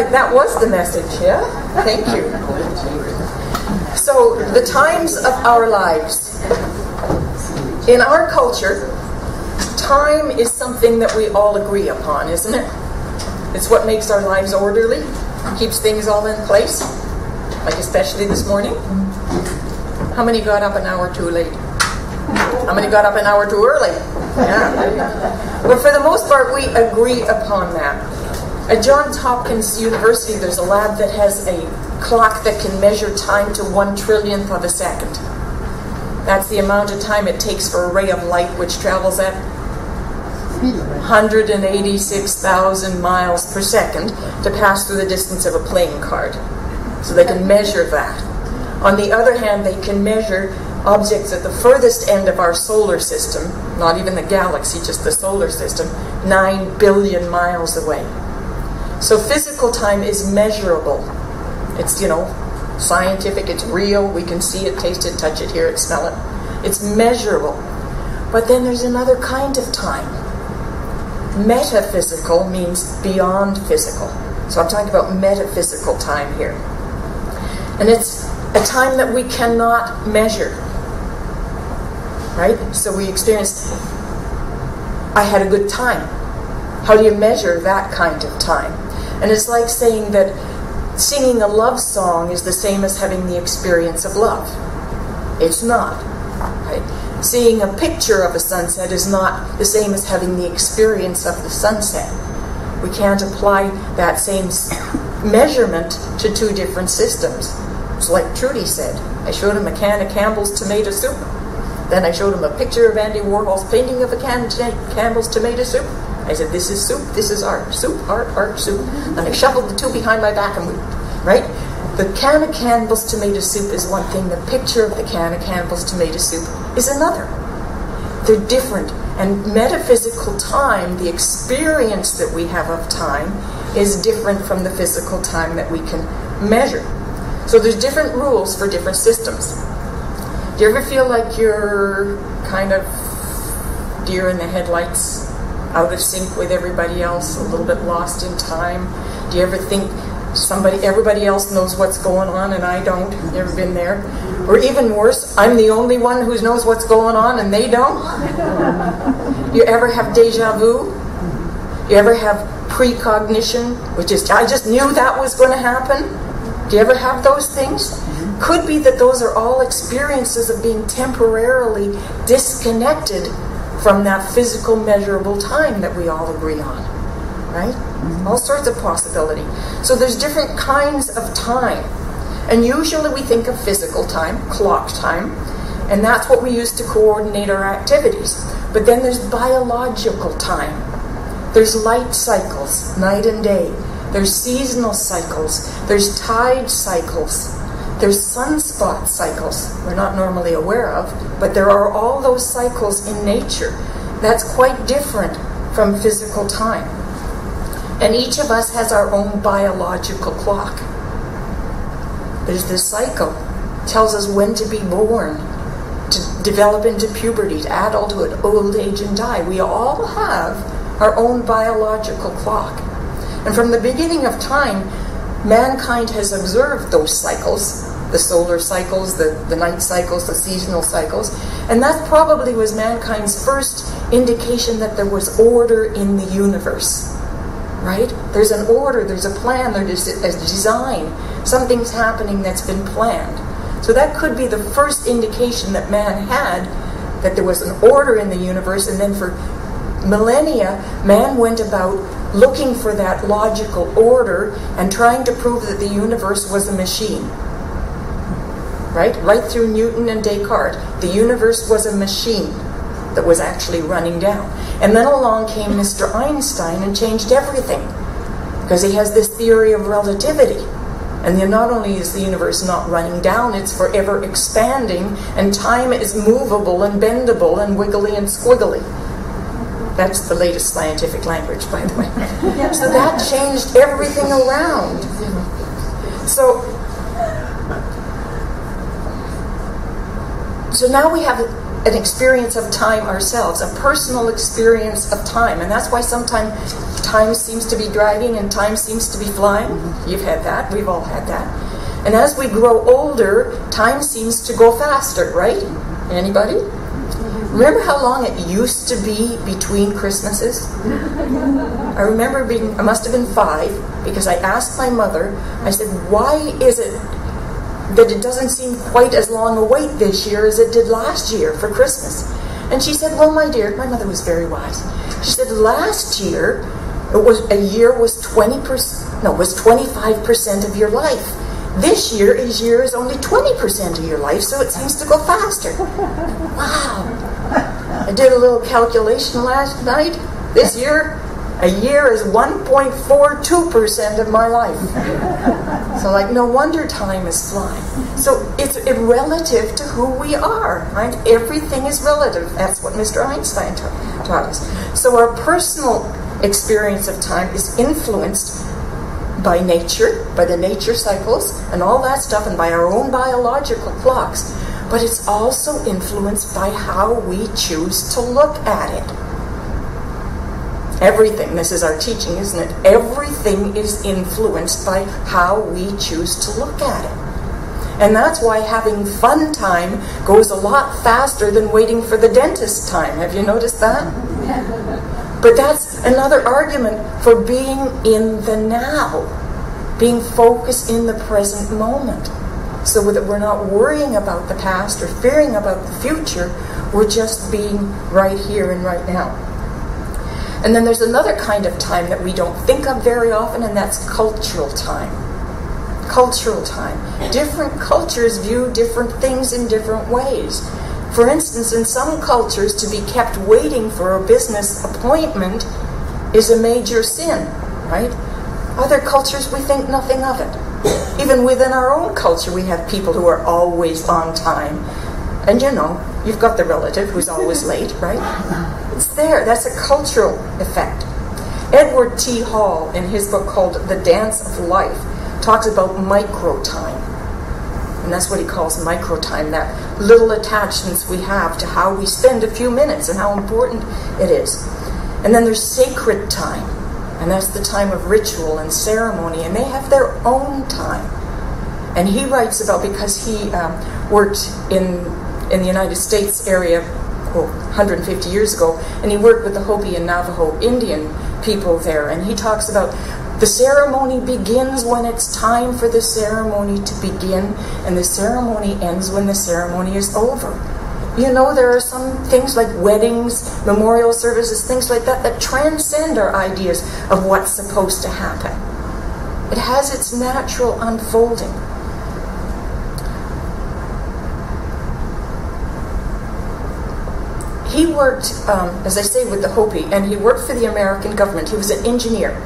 like that was the message, yeah? Thank you. So, the times of our lives. In our culture, time is something that we all agree upon, isn't it? It's what makes our lives orderly, keeps things all in place, like especially this morning. How many got up an hour too late? How many got up an hour too early? Yeah. But for the most part, we agree upon that. At Johns Hopkins University, there's a lab that has a clock that can measure time to 1/1,000,000th of a second. That's the amount of time it takes for a ray of light, which travels at 186,000 miles per second, to pass through the distance of a playing card. So they can measure that. On the other hand, they can measure objects at the furthest end of our solar system, not even the galaxy, just the solar system, 9 billion miles away. So physical time is measurable. It's, scientific, it's real, we can see it, taste it, touch it, hear it, smell it. It's measurable. But then there's another kind of time. Metaphysical means beyond physical. So I'm talking about metaphysical time here. And it's a time that we cannot measure. Right? So we experience, I had a good time. How do you measure that kind of time? And it's like saying that singing a love song is the same as having the experience of love. It's not. Right? Seeing a picture of a sunset is not the same as having the experience of the sunset. We can't apply that same measurement to two different systems. It's like Trudy said. I showed him a can of Campbell's tomato soup. Then I showed him a picture of Andy Warhol's painting of a can of Campbell's tomato soup. I said, this is soup, this is art. Soup, art, soup. And I shuffled the two behind my back and right? The can of Campbell's tomato soup is one thing. The picture of the can of Campbell's tomato soup is another. They're different. And metaphysical time, the experience that we have of time, is different from the physical time that we can measure. So there's different rules for different systems. Do you ever feel like you're kind of deer in the headlights, out of sync with everybody else, a little bit lost in time? Do you ever think everybody else knows what's going on and I don't? You ever been there? Or even worse, I'm the only one who knows what's going on and they don't? You ever have deja vu? You ever have precognition, which is, I just knew that was going to happen? Do you ever have those things? Could be that those are all experiences of being temporarily disconnected from that physical measurable time that we all agree on, right? All sorts of possibility. So there's different kinds of time. And usually we think of physical time, clock time, and that's what we use to coordinate our activities. But then there's biological time. There's light cycles, night and day. There's seasonal cycles. There's tide cycles. There's sunspot cycles we're not normally aware of, but there are all those cycles in nature. That's quite different from physical time. And each of us has our own biological clock. There's this cycle. It tells us when to be born, to develop into puberty, to adulthood, old age, and die. We all have our own biological clock. And from the beginning of time, mankind has observed those cycles, the solar cycles, the night cycles, the seasonal cycles, and that probably was mankind's first indication that there was order in the universe, right? There's an order, there's a plan, there's a design, something's happening that's been planned. So that could be the first indication that man had, that there was an order in the universe, and then for millennia, man went about looking for that logical order and trying to prove that the universe was a machine. Right through Newton and Descartes, the universe was a machine that was actually running down. And then along came Mr. Einstein and changed everything, because he has this theory of relativity. And then not only is the universe not running down, it's forever expanding, and time is movable and bendable and wiggly and squiggly. That's the latest scientific language, by the way. So that changed everything around. So now we have an experience of time ourselves, a personal experience of time. And that's why sometimes time seems to be dragging and time seems to be flying. You've had that. We've all had that. And as we grow older, time seems to go faster, right? Anybody? Remember how long it used to be between Christmases? I remember I must have been 5, because I asked my mother, I said, why is it that it doesn't seem quite as long a wait this year as it did last year for Christmas? And she said, well, my dear, my mother was very wise. She said, last year, a year was 25% of your life. This year is only 20% of your life, so it seems to go faster. Wow. I did a little calculation last night. This year, a year is 1.42% of my life. So like, no wonder time is flying. So it's relative to who we are, right? Everything is relative. That's what Mr. Einstein taught us. So our personal experience of time is influenced by nature, by the nature cycles and all that stuff, and by our own biological clocks. But it's also influenced by how we choose to look at it. Everything, this is our teaching, isn't it? Everything is influenced by how we choose to look at it. And that's why having fun time goes a lot faster than waiting for the dentist time. Have you noticed that? But that's another argument for being in the now, being focused in the present moment, so that we're not worrying about the past or fearing about the future. We're just being right here and right now. And then there's another kind of time that we don't think of very often, and that's cultural time. Cultural time. Different cultures view different things in different ways. For instance, in some cultures, to be kept waiting for a business appointment is a major sin, right? Other cultures, we think nothing of it. Even within our own culture, we have people who are always on time. And you know, you've got the relative who's always late, right? It's there. That's a cultural effect. Edward T. Hall, in his book called The Dance of Life, talks about micro-time. And that's what he calls micro-time, that little attachments we have to how we spend a few minutes and how important it is. And then there's sacred time, and that's the time of ritual and ceremony, and they have their own time. And he writes about, because he worked in the United States area 150 years ago, and he worked with the Hopi and Navajo Indian people there, and he talks about the ceremony begins when it's time for the ceremony to begin, and the ceremony ends when the ceremony is over. You know, there are some things like weddings, memorial services, things like that, that transcend our ideas of what's supposed to happen. It has its natural unfolding. He worked, as I say, with the Hopi, and he worked for the American government. He was an engineer.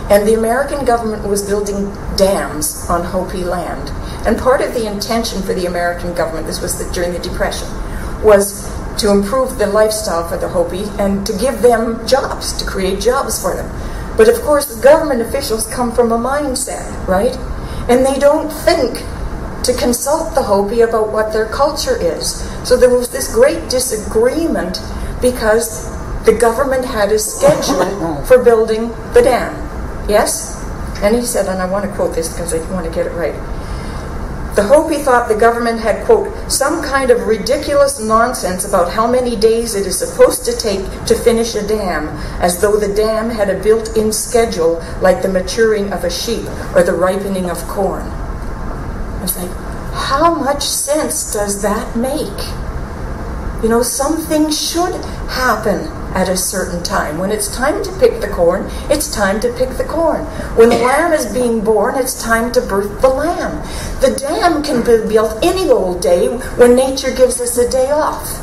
And the American government was building dams on Hopi land. And part of the intention for the American government, this was during the Depression, was to improve the lifestyle for the Hopi and to give them jobs, to create jobs for them. But of course, the government officials come from a mindset, right? And they don't think to consult the Hopi about what their culture is. So there was this great disagreement because the government had a schedule for building the dam. Yes? And he said, and I want to quote this because I want to get it right. The Hopi thought the government had, quote, some kind of ridiculous nonsense about how many days it is supposed to take to finish a dam, as though the dam had a built-in schedule like the maturing of a sheep or the ripening of corn. I was like, how much sense does that make? You know, some things should happen at a certain time. When it's time to pick the corn, it's time to pick the corn. When the lamb is being born, it's time to birth the lamb. The dam can be built any old day when nature gives us a day off.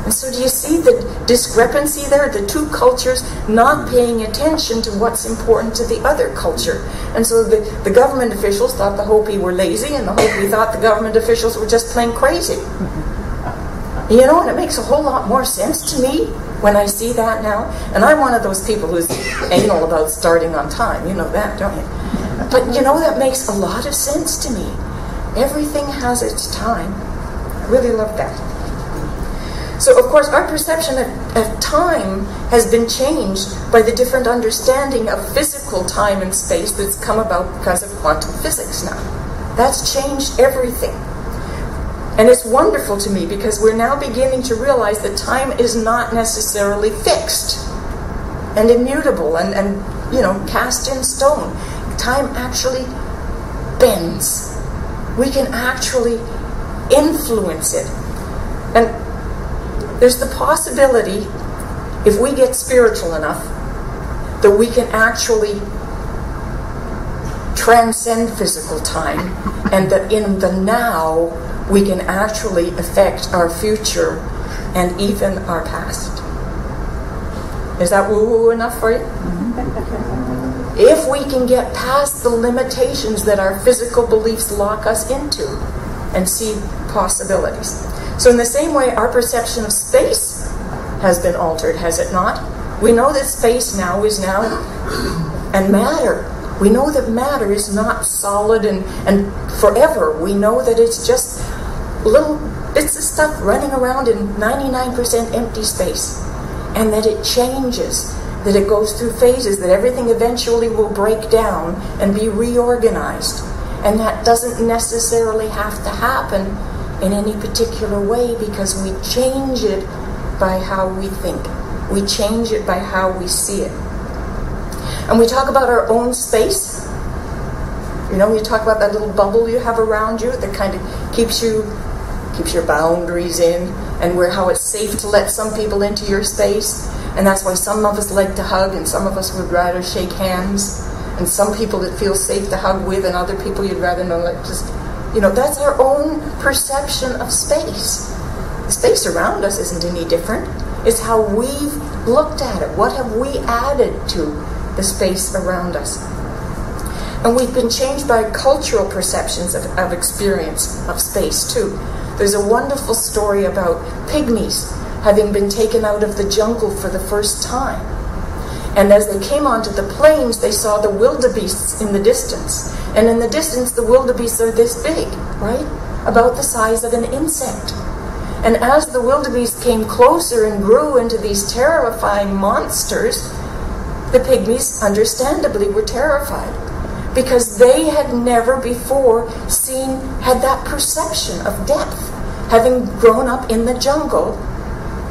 And so do you see the discrepancy there? The two cultures not paying attention to what's important to the other culture. And so the government officials thought the Hopi were lazy, and the Hopi thought the government officials were just plain crazy. You know, and it makes a whole lot more sense to me when I see that now. And I'm one of those people who's anal about starting on time. You know that, don't you? But you know, that makes a lot of sense to me. Everything has its time. I really love that. So, of course, our perception of time has been changed by the different understanding of physical time and space that's come about because of quantum physics now. That's changed everything. And it's wonderful to me because we're now beginning to realize that time is not necessarily fixed and immutable and cast in stone. Time actually bends. We can actually influence it. And there's the possibility, if we get spiritual enough, that we can actually transcend physical time, and that in the now we can actually affect our future and even our past. Is that woo-woo enough for you? If we can get past the limitations that our physical beliefs lock us into and see possibilities. So in the same way, our perception of space has been altered, has it not? We know that space now is now, and matter. We know that matter is not solid and forever. We know that it's just little bits of stuff running around in 99% empty space. And that it changes, that it goes through phases, that everything eventually will break down and be reorganized. And that doesn't necessarily have to happen in any particular way because we change it by how we think. We change it by how we see it. And we talk about our own space. You talk about that little bubble you have around you that kind of keeps your boundaries in, and how it's safe to let some people into your space. And that's why some of us like to hug and some of us would rather shake hands. And some people it feels safe to hug with and other people you'd rather not that's our own perception of space. The space around us isn't any different. It's how we've looked at it. What have we added to the space around us? And we've been changed by cultural perceptions of experience of space too. There's a wonderful story about pygmies having been taken out of the jungle for the first time. And as they came onto the plains, they saw the wildebeests in the distance. And in the distance, the wildebeests are this big, right? About the size of an insect. And as the wildebeest came closer and grew into these terrifying monsters, the pygmies, understandably, were terrified. Because they had never before had that perception of depth. Having grown up in the jungle,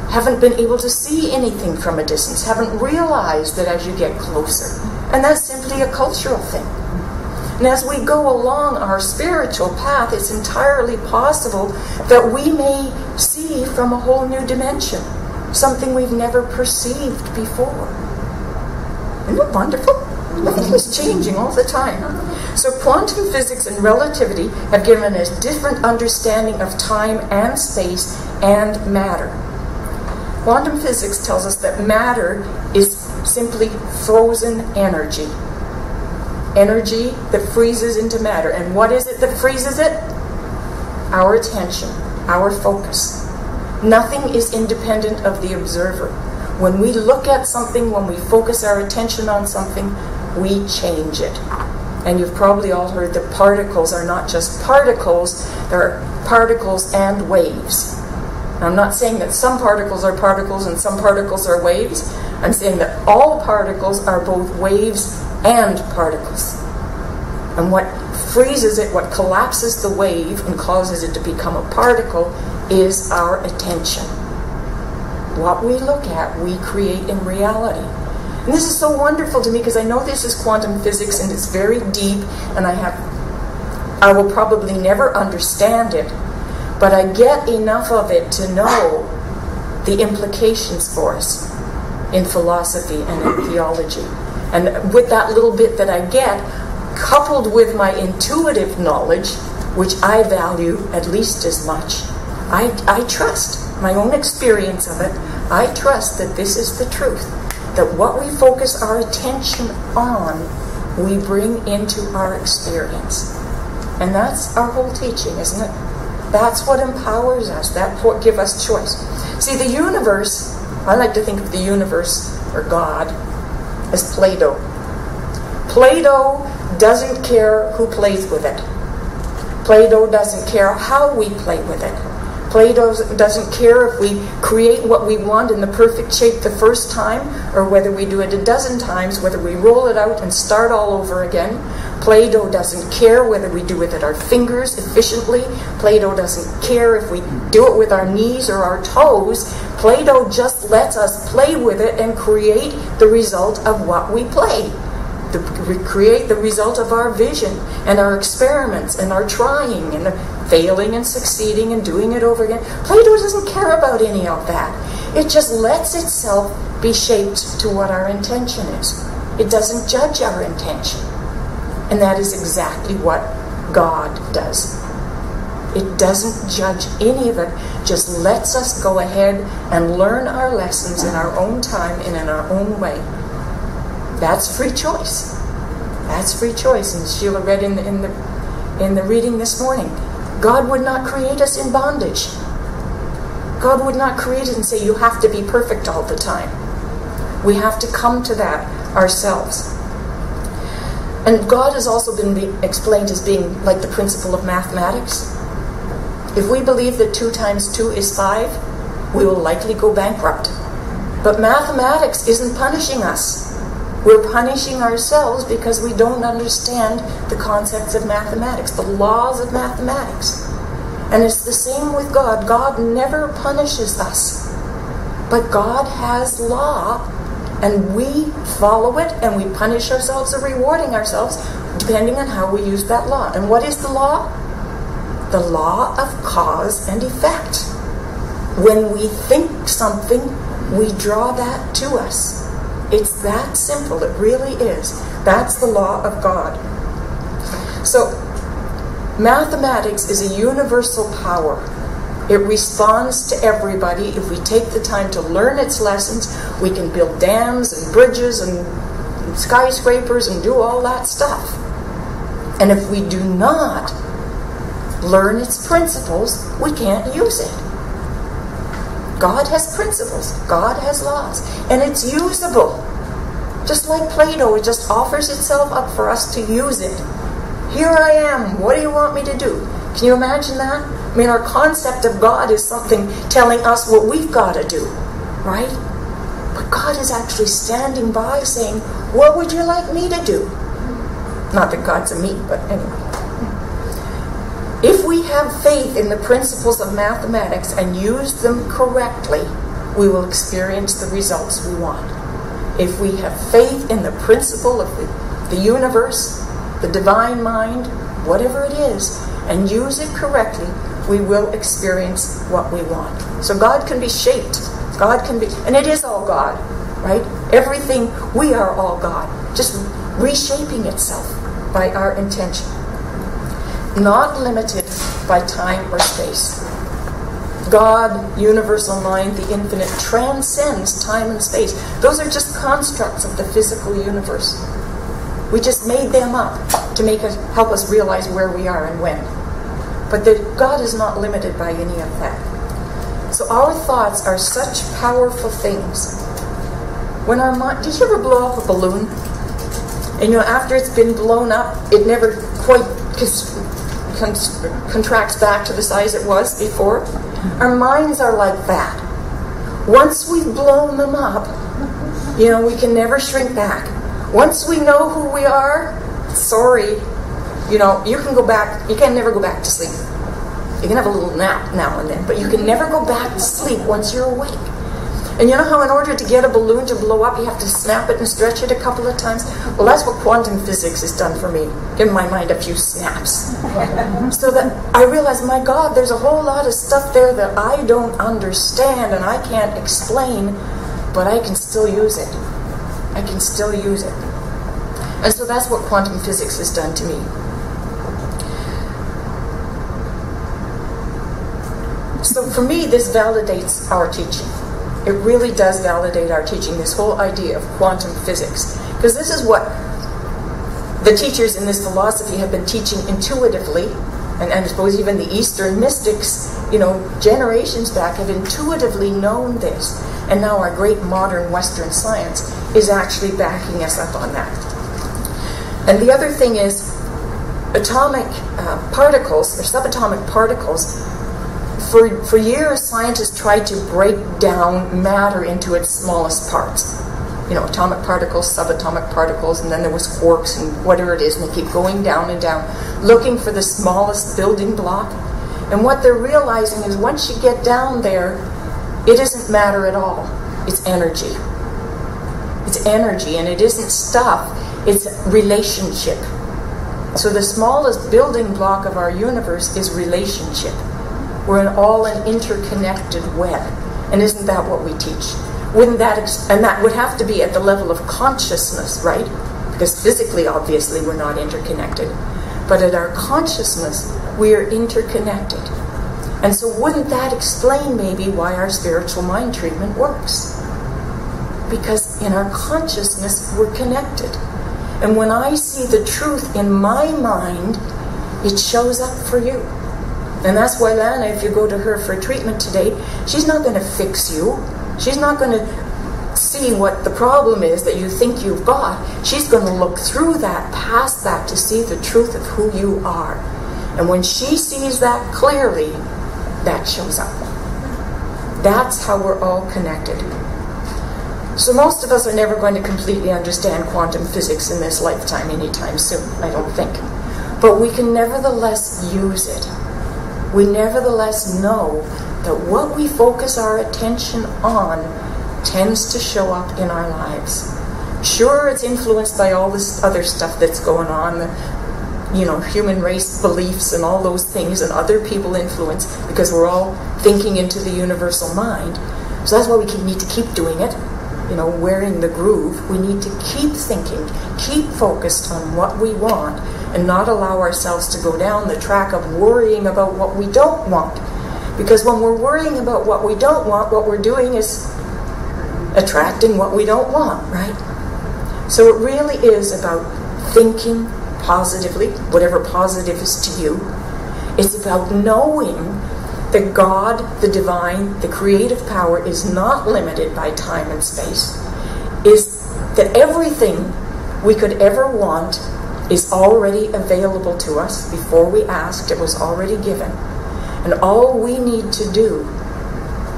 haven't been able to see anything from a distance, haven't realized that as you get closer. And that's simply a cultural thing. And as we go along our spiritual path, it's entirely possible that we may see from a whole new dimension, something we've never perceived before. Isn't it wonderful? Everything's changing all the time. So quantum physics and relativity have given us different understanding of time and space and matter. Quantum physics tells us that matter is simply frozen energy. Energy that freezes into matter. And what is it that freezes it? Our attention, our focus. Nothing is independent of the observer. When we look at something, when we focus our attention on something, we change it. And you've probably all heard that particles are not just particles, they're particles and waves. Now, I'm not saying that some particles are particles and some particles are waves. I'm saying that all particles are both waves and particles. And what freezes it, what collapses the wave and causes it to become a particle is our attention. What we look at, we create in reality. And this is so wonderful to me because I know this is quantum physics and it's very deep, and I will probably never understand it, but I get enough of it to know the implications for us in philosophy and in theology. And with that little bit that I get, coupled with my intuitive knowledge, which I value at least as much, I trust my own experience of it. I trust that this is the truth, that what we focus our attention on, we bring into our experience. And that's our whole teaching, isn't it? That's what empowers us. That's what gives us choice. See, the universe, I like to think of the universe, or God, as Play-Doh. Play-Doh doesn't care who plays with it. Play-Doh doesn't care how we play with it. Play doesn't care if we create what we want in the perfect shape the first time, or whether we do it a dozen times, whether we roll it out and start all over again. Play-Doh doesn't care whether we do it with our fingers efficiently. Play-Doh doesn't care if we do it with our knees or our toes. Play-Doh just lets us play with it and create the result of what we play. Create the result of our vision and our experiments and our trying and failing and succeeding and doing it over again. Play-Doh doesn't care about any of that. It just lets itself be shaped to what our intention is. It doesn't judge our intention. And that is exactly what God does. It doesn't judge any of it, just lets us go ahead and learn our lessons in our own time and in our own way. That's free choice. That's free choice. And Sheila read in the reading this morning, God would not create us in bondage. God would not create us and say, you have to be perfect all the time. We have to come to that ourselves. And God has also been explained as being like the principle of mathematics. If we believe that 2 times 2 is 5, we will likely go bankrupt. But mathematics isn't punishing us. We're punishing ourselves because we don't understand the concepts of mathematics, the laws of mathematics. And it's the same with God. God never punishes us. But God has law, and we follow it, and we punish ourselves or rewarding ourselves depending on how we use that law. And what is the law? The law of cause and effect. When we think something, we draw that to us. It's that simple. It really is. That's the law of God. So, mathematics is a universal power. It responds to everybody. If we take the time to learn its lessons, we can build dams and bridges and skyscrapers and do all that stuff. And if we do not learn its principles, we can't use it. God has principles. God has laws. And it's usable. Just like Play-Doh, it just offers itself up for us to use it. Here I am. What do you want me to do? Can you imagine that? I mean, our concept of God is something telling us what we've got to do, right? But God is actually standing by saying, what would you like me to do? Not that God's a me, but anyway. If we have faith in the principles of mathematics and use them correctly, we will experience the results we want. If we have faith in the principle of the universe, the divine mind, whatever it is, and use it correctly, we will experience what we want. So God can be shaped. God can be, and it is all God, right? Everything, we are all God, just reshaping itself by our intention. Not limited by time or space. God, universal mind, the infinite, transcends time and space. Those are just constructs of the physical universe. We just made them up to help us realize where we are and when. But God is not limited by any of that. So our thoughts are such powerful things. When our mind, did you ever blow up a balloon? And after it's been blown up, it never quite contracts back to the size it was before. Our minds are like that. Once we've blown them up, we can never shrink back. Once we know who we are, sorry, you can go back. You can never go back to sleep. You can have a little nap now and then, but you can never go back to sleep once you're awake. And you know how in order to get a balloon to blow up, you have to snap it and stretch it a couple of times? Well, that's what quantum physics has done for me. Given my mind a few snaps. So that I realized, my God, there's a whole lot of stuff there that I don't understand and I can't explain, but I can still use it. I can still use it. And so that's what quantum physics has done to me. So for me, this validates our teaching. It really does validate our teaching, this whole idea of quantum physics. Because this is what the teachers in this philosophy have been teaching intuitively, and I suppose even the Eastern mystics, generations back have intuitively known this. And now our great modern Western science is actually backing us up on that. And the other thing is, atomic particles, or subatomic particles, For years, scientists tried to break down matter into its smallest parts. You know, atomic particles, subatomic particles, and then there was quarks and whatever it is, and they keep going down and down, looking for the smallest building block. And what they're realizing is once you get down there, it isn't matter at all. It's energy. It's energy, and it isn't stuff. It's relationship. So the smallest building block of our universe is relationship. We're all an interconnected web. And isn't that what we teach? Wouldn't that, and that would have to be at the level of consciousness, right? Because physically, obviously, we're not interconnected. But at our consciousness, we are interconnected. And so wouldn't that explain maybe why our spiritual mind treatment works? Because in our consciousness, we're connected. And when I see the truth in my mind, it shows up for you. And that's why Lana, if you go to her for treatment today, she's not going to fix you. She's not going to see what the problem is that you think you've got. She's going to look through that, past that, to see the truth of who you are. And when she sees that clearly, that shows up. That's how we're all connected. So most of us are never going to completely understand quantum physics in this lifetime anytime soon, I don't think. But we can nevertheless use it. We nevertheless know that what we focus our attention on tends to show up in our lives. Sure, it's influenced by all this other stuff that's going on, you know, human race beliefs and all those things, and other people influence, because we're all thinking into the universal mind. So that's why we need to keep doing it, you know, wearing the groove. We need to keep thinking, keep focused on what we want, and not allow ourselves to go down the track of worrying about what we don't want. Because when we're worrying about what we don't want, what we're doing is attracting what we don't want, right? So it really is about thinking positively, whatever positive is to you. It's about knowing that God, the divine, the creative power is not limited by time and space. Is that everything we could ever want is already available to us. Before we asked, it was already given. And all we need to do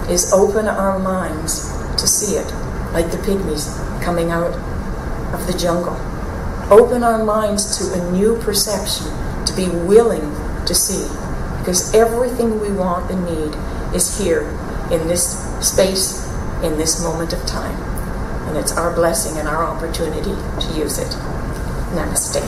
is open our minds to see it, like the pygmies coming out of the jungle. Open our minds to a new perception, to be willing to see. Because everything we want and need is here in this space, in this moment of time. And it's our blessing and our opportunity to use it. Namaste.